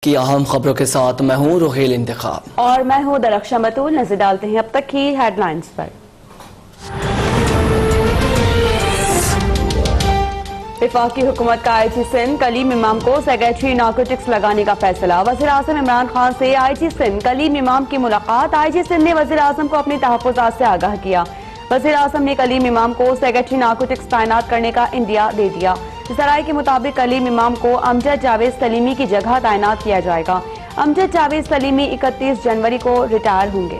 کی اہم خبروں کے ساتھ میں ہوں روحیل انتخاب اور میں ہوں درخشاں بطول۔ نظر ڈالتے ہیں اب تک کی ہیڈ لائنز پر۔ وفاقی حکومت کا آئی جی سندھ کلیم امام کو سیکریٹری نارکوٹکس لگانے کا فیصلہ۔ وزیر اعظم عمران خان سے آئی جی سندھ کلیم امام کی ملاقات۔ آئی جی سندھ نے وزیر اعظم کو اپنی تحفظات سے آگاہ کیا۔ وزیر اعظم نے کلیم امام کو سیکریٹری نارکوٹکس تعینات کرنے کا عندیہ دے دیا۔ ذرائع کے مطابق کلیم امام کو امجد جاوید سلیمی کی جگہ تعینات کیا جائے گا۔ امجد جاوید سلیمی 31 جنوری کو ریٹائر ہوں گے۔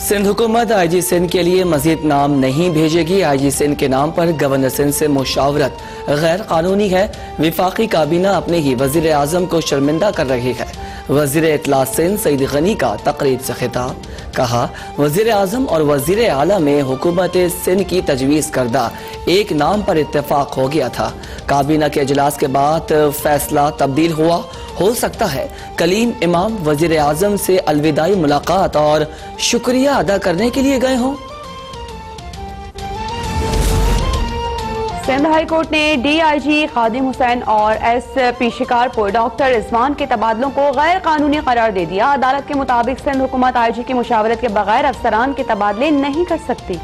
سندھ حکومت آئی جی سندھ کے لیے مزید نام نہیں بھیجے گی۔ آئی جی سندھ کے نام پر گورنر سندھ سے مشاورت غیر قانونی ہے۔ وفاقی کابینہ اپنے ہی وزیر اعظم کو شرمندہ کر رہی ہے۔ وزیر اطلاع سندھ سعید غنی کا تقریب سے خطاب، کہا وزیر اعظم اور وزیر اعلیٰ میں حکومت سندھ کی تجویز کردہ ایک نام پر اتفاق ہو گیا تھا۔ کابینہ کے اجلاس کے بعد فیصلہ تبدیل ہوا۔ ہو سکتا ہے کلیم امام وزیر اعظم سے الوداعی ملاقات اور شکریہ ادا کرنے کے لیے گئے ہوں۔ سندھ ہائی کورٹ نے ڈی آئی جی خادم حسین اور ایس پی شکارپور ڈاکٹر رضوان کے تبادلوں کو غیر قانونی قرار دے دیا۔ عدالت کے مطابق سندھ حکومت آئی جی کی مشاورت کے بغیر افسران کے تبادلے نہیں کر سکتی۔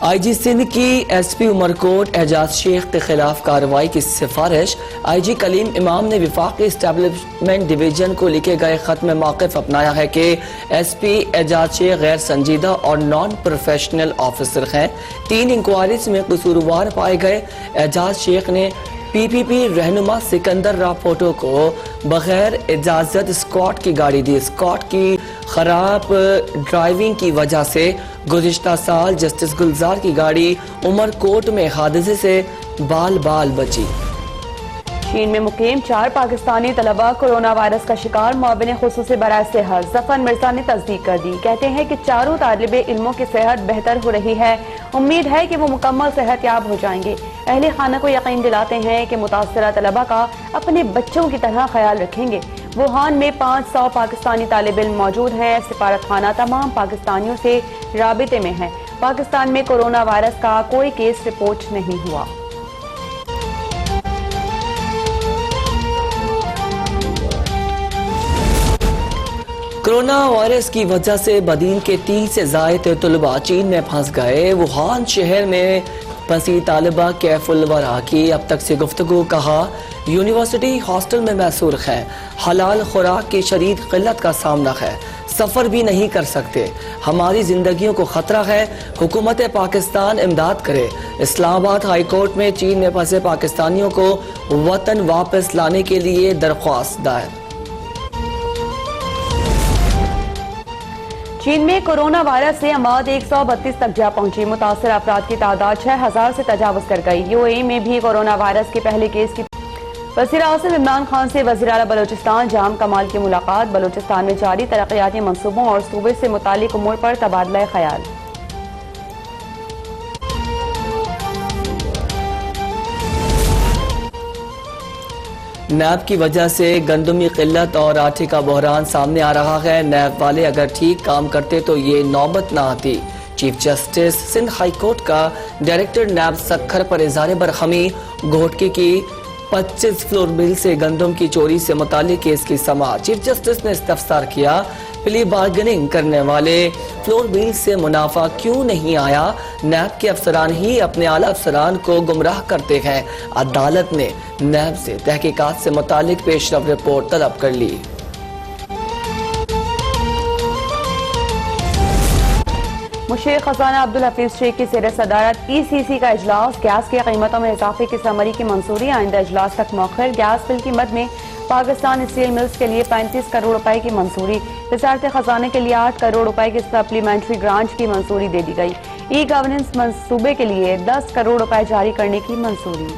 آئی جی سندھ کی ایس پی عمرکوٹ اعجاز شیخ کے خلاف کارروائی کی سفارش۔ آئی جی کلیم امام نے وفاقی اسٹیبلشمنٹ ڈویژن کو لکھے گئے خط میں موقف اپنایا ہے کہ ایس پی اعجاز شیخ غیر سنجیدہ اور نان پروفیشنل آفیسر ہیں۔ 3 انکوائریز میں قصوروار پائے گئے۔ اعجاز شیخ نے پی پی پی رہنما سکندر راپوٹو کو بغیر اجازت اسکواٹ کی گاڑی دی۔ اسکواٹ کی خراب ڈرائیونگ کی وجہ سے گزشتہ سال جسٹس گلزار کی گاڑی عمرکوٹ میں حادثے سے بال بچی۔ چین میں مقیم 4 پاکستانی طلبہ کورونا وائرس کا شکار۔ معاون خصوصی برائے صحت ظفر مرزا نے تصدیق کر دی۔ کہتے ہیں کہ چاروں طالب علموں کی صحت بہتر ہو رہی ہے۔ امید ہے کہ وہ مکمل صحت یاب ہو جائیں گے۔ اہل خانہ کو یقین دلاتے ہیں کہ متاثرہ طلبہ کا اپنے بچوں کی طرح خیال رکھیں گے۔ ووہان میں 500 پاکستانی طالب علم موجود ہیں۔ سفارت خانہ تمام پاکستانیوں سے رابطے میں ہے۔ پاکستان میں کورونا وائرس کا کوئی کیس رپورٹ نہیں ہوا۔ کورونا وائرس کی وجہ سے بدین کے 30 سے زائد طلبہ چین میں پھنس گئے۔ ووہان شہر میں پھنسی طالبہ کیف الورا کی اب تک سے گفتگو، کہا یونیورسٹی ہاسٹل میں محصور ہے۔ حلال خوراک کی شدید قلت کا سامنا ہے، سفر بھی نہیں کر سکتے، ہماری زندگیوں کو خطرہ ہے، حکومت پاکستان امداد کرے۔ اسلام آباد ہائی کورٹ میں چین میں پھنسے پاکستانیوں کو وطن واپس لانے کے لیے درخواست دائر۔ چین میں کورونا وائرس سے اموات 132 تک جا پہنچی۔ متاثرہ افراد کی تعداد 6000 سے تجاوز کر گئی۔ یو اے ای میں بھی کورونا وائرس کے پہلے کیس کی وزیر اعظم عمران خان سے وزیر اعلیٰ بلوچستان جام کمال کی ملاقات۔ بلوچستان میں جاری ترقیاتی منصوبوں اور صوبے سے متعلق امور پر تبادلہ خیال۔ نیب کی وجہ سے گندمی قلت اور آٹے کا بحران سامنے آ رہا ہے۔ نیب والے اگر ٹھیک کام کرتے تو یہ نوبت نہ آتی۔ Chief justice Sindh high court کا ڈائریکٹر نیب سکھر پر اظہار برہمی۔ گھوٹکی کی 25 فلور مل سے گندم کی چوری سے متعلق کیس کی سماعت۔ چیف جسٹس نے استفسار کیا، پلی بارگننگ کرنے والے فلور مل سے منافع کیوں نہیں آیا؟ نیب کے افسران ہی اپنے اعلیٰ افسران کو گمراہ کرتے ہیں۔ عدالت نے نیب سے تحقیقات سے متعلق پیش رفت رپورٹ طلب کر لی۔ مشیر خزانہ عبدالحفیظ شیخ کی زیر صدارت ای سی سی کا اجلاس۔ گیس کی قیمتوں میں اضافے کی سمری کی منظوری، آئندہ اجلاس تک مؤخر۔ گیس بل کی مد میں پاکستان اسٹیل ملز کے لیے 35 کروڑ روپے کی منظوری۔ وزارت خزانہ کے لیے 8 کروڑ روپے کی سپلیمنٹری گرانٹ کی منظوری دے دی گئی۔ ای گورننس منصوبے کے لیے 10 کروڑ روپے جاری کرنے کی منظوری۔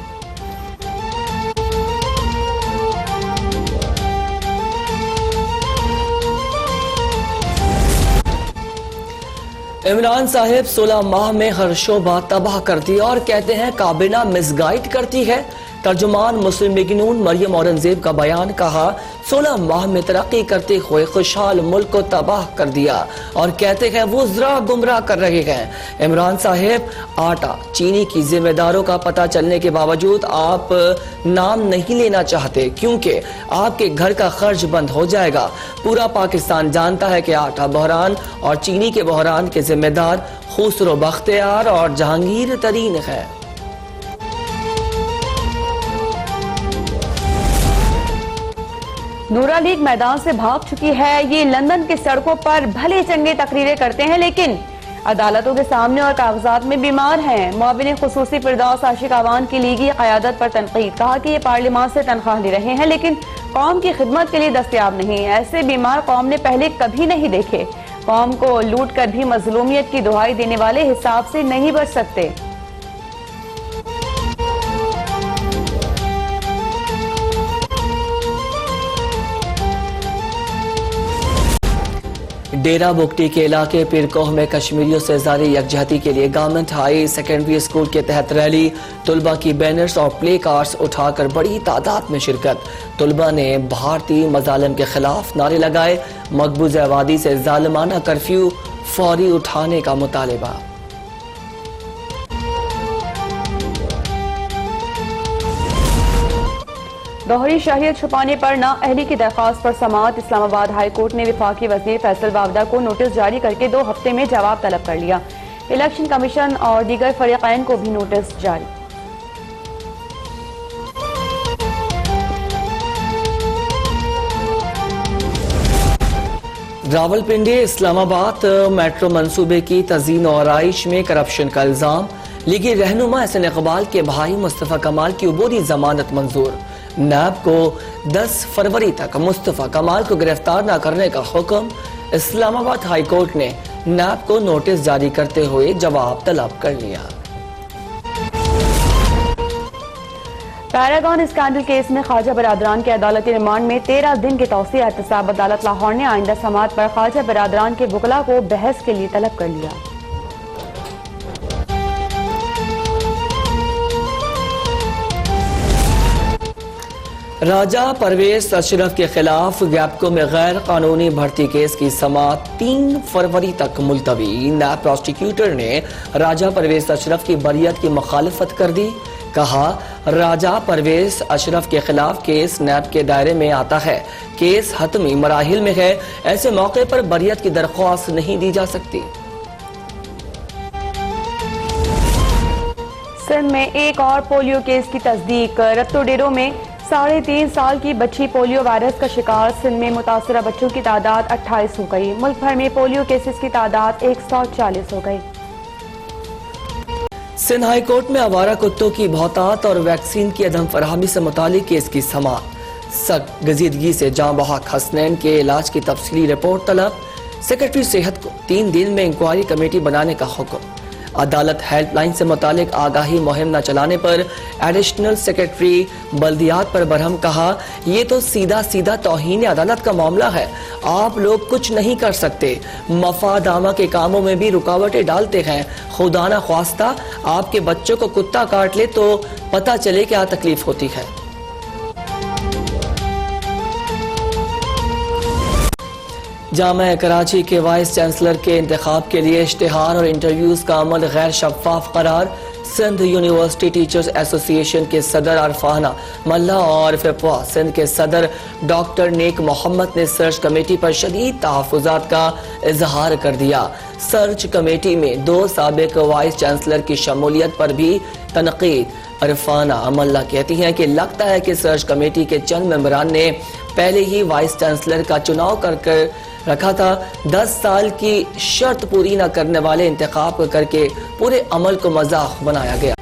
عمران صاحب 16 ماہ میں ہر شعبہ تباہ کر دیا اور کہتے ہیں کابینہ مس گائیڈ کرتی ہے۔ ترجمان مسلم لیگ نون مریم اورنگزیب کا بیان، کہا 16 ماہ میں ترقی کرتے ہوئے خوشحال ملک کو تباہ کر دیا اور کہتے ہیں وہ ذرا گمراہ کر رہے ہیں۔ عمران صاحب، آٹا چینی کی ذمہ داروں کا پتہ چلنے کے باوجود آپ نام نہیں لینا چاہتے کیونکہ آپ کے گھر کا خرچ بند ہو جائے گا۔ پورا پاکستان جانتا ہے کہ آٹا بحران اور چینی کے بحران کے ذمہ دار خسرو بختیار اور جہانگیر ترین ہے۔ نورا لیگ میدان سے بھاگ چکی ہے۔ یہ لندن کی سڑکوں پر بھلے چنگے تقریریں کرتے ہیں لیکن عدالتوں کے سامنے اور کاغذات میں بیمار ہیں۔ معاون خصوصی فردوس عاشق اعوان کی لیگی قیادت پر تنقید، کہا کہ یہ پارلیمان سے تنخواہ لے رہے ہیں لیکن قوم کی خدمت کے لیے دستیاب نہیں۔ ایسے بیمار قوم نے پہلے کبھی نہیں دیکھے۔ قوم کو لوٹ کر بھی مظلومیت کی دہائی دینے والے حساب سے نہیں بچ سکتے۔ ڈیرہ بگٹی کے علاقے پیر کوہ میں کشمیریوں سے ظاہری یکجہتی کے لیے گورنمنٹ ہائی سیکنڈری اسکول کے تحت ریلی، طلبہ کی بینرز اور پلے کارڈز اٹھا کر بڑی تعداد میں شرکت۔ طلبہ نے بھارتی مظالم کے خلاف نعرے لگائے، مقبوضہ آبادی سے ظالمانہ کرفیو فوری اٹھانے کا مطالبہ۔ دوہری شہریت چھپانے پر نااہلی کی درخواست پر سماعت۔ اسلام آباد ہائی کورٹ نے وفاقی وزیر فیصل باودہ کو نوٹس جاری کر کے 2 ہفتے میں جواب طلب کر لیا۔ الیکشن کمیشن اور دیگر فریقین کو بھی نوٹس جاری۔ راولپنڈی اسلام آباد میٹرو منصوبے کی تزئین و آرائش میں کرپشن کا الزام، لیگی رہنما احسن اقبال کے بھائی مصطفیٰ کمال کی عبوری ضمانت منظور۔ نیب کو 10 فروری تک مصطفیٰ کمال کو گرفتار نہ کرنے کا حکم۔ اسلام آباد ہائی کورٹ نے نیب کو نوٹس جاری کرتے ہوئے جواب طلب کر لیا۔ پیراگون اسکینڈل کیس میں خواجہ برادران کے عدالتی ریمانڈ میں 13 دن کی توسیع۔ احتساب عدالت لاہور نے آئندہ سماعت پر خواجہ برادران کے وکلاء کو بحث کے لیے طلب کر لیا۔ راجہ پرویز اشرف کے خلاف گیپکو میں غیر قانونی بھرتی کیس کی سماعت 3 فروری تک ملتوی۔ نیب پروسیکیوٹر نے راجہ پرویز اشرف کی بریت کی مخالفت کر دی، کہا راجہ پرویز اشرف کے خلاف کیس نیب کے دائرے میں آتا ہے، کیس حتمی مراحل میں ہے، ایسے موقع پر بریت کی درخواست نہیں دی جا سکتی۔ سندھ میں ایک اور پولیو کیس کی تصدیق۔ رتو ڈیرو میں 3.5 سال کی بچی پولیو وائرس کا شکار۔ سندھ میں متاثرہ بچوں کی تعداد 28 ہو گئی۔ ملک بھر میں پولیو کیسز کی تعداد 140 ہو گئی۔ سندھ ہائی کورٹ میں آوارہ کتوں کی بہتات اور ویکسین کی عدم فراہمی سے متعلق کیس کی سماعت۔ سخت گزیدگی سے جاں بحق حسنین کے علاج کی تفصیلی رپورٹ طلب۔ سیکرٹری صحت کو 3 دن میں انکوائری کمیٹی بنانے کا حکم۔ عدالت ہیلپ لائن سے متعلق آگاہی مہم نہ چلانے پر ایڈیشنل سیکرٹری بلدیات پر برہم، کہا یہ تو سیدھا توہین عدالت کا معاملہ ہے، آپ لوگ کچھ نہیں کر سکتے، مفاد عامہ کے کاموں میں بھی رکاوٹیں ڈالتے ہیں، خدا نہ خواستہ آپ کے بچوں کو کتا کاٹ لے تو پتہ چلے کیا تکلیف ہوتی ہے۔ جامعہ کراچی کے وائس چانسلر کے انتخاب کے لیے اشتہار اور انٹرویوز کا عمل غیر شفاف قرار۔ سندھ یونیورسٹی ٹیچرز ایسوسی ایشن کے صدر عرفانہ ملا اور فپوا سندھ کے صدر ڈاکٹر نیک محمد نے سرچ کمیٹی پر شدید تحفظات کا اظہار کر دیا۔ سرچ کمیٹی میں 2 سابق وائس چانسلر کی شمولیت پر بھی تنقید۔ عرفانہ ملا کہتی ہیں کہ لگتا ہے کہ سرچ کمیٹی کے چند ممبران نے پہلے ہی وائس چانسلر کا چناؤ کر رکھا تھا۔ 10 سال کی شرط پوری نہ کرنے والے انتخاب کر کے پورے عمل کو مذاق بنایا گیا۔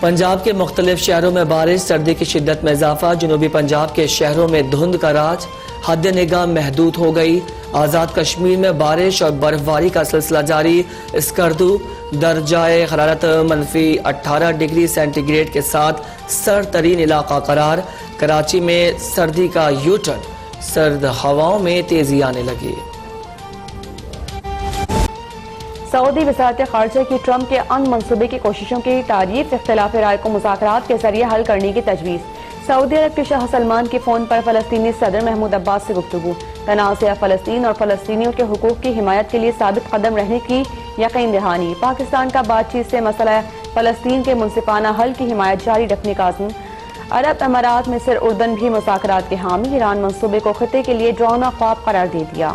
پنجاب کے مختلف شہروں میں بارش، سردی کی شدت میں اضافہ۔ جنوبی پنجاب کے شہروں میں دھند کا راج، حد نگاہ محدود ہو گئی۔ آزاد کشمیر میں بارش اور برف باری کا سلسلہ جاری۔ اسکردو درجہ حرارت -18 ڈگری سینٹی گریڈ کے ساتھ سرد ترین علاقہ قرار۔ کراچی میں سردی کا یو ٹرن، سرد ہواؤں میں تیزی آنے لگی۔ سعودی وزارت خارجہ کی ٹرمپ کے منصوبے کی کوششوں کی تعریف، اختلاف رائے کو مذاکرات کے ذریعے حل کرنے کی تجویز۔ سعودی عرب کے شاہ سلمان کی فون پر فلسطینی صدر محمود عباس سے گفتگو، تنازع فلسطین اور فلسطینیوں کے حقوق کی حمایت کے لیے ثابت قدم رہنے کی یقین دہانی۔ پاکستان کا بات چیت سے مسئلہ فلسطین کے منصفانہ حل کی حمایت جاری رکھنے کا عزم۔ عرب امارات، مصر، اردن بھی مذاکرات کے حامی، ایران منصوبے کو خطے کے لیے ڈراؤنا خواب قرار دے دیا۔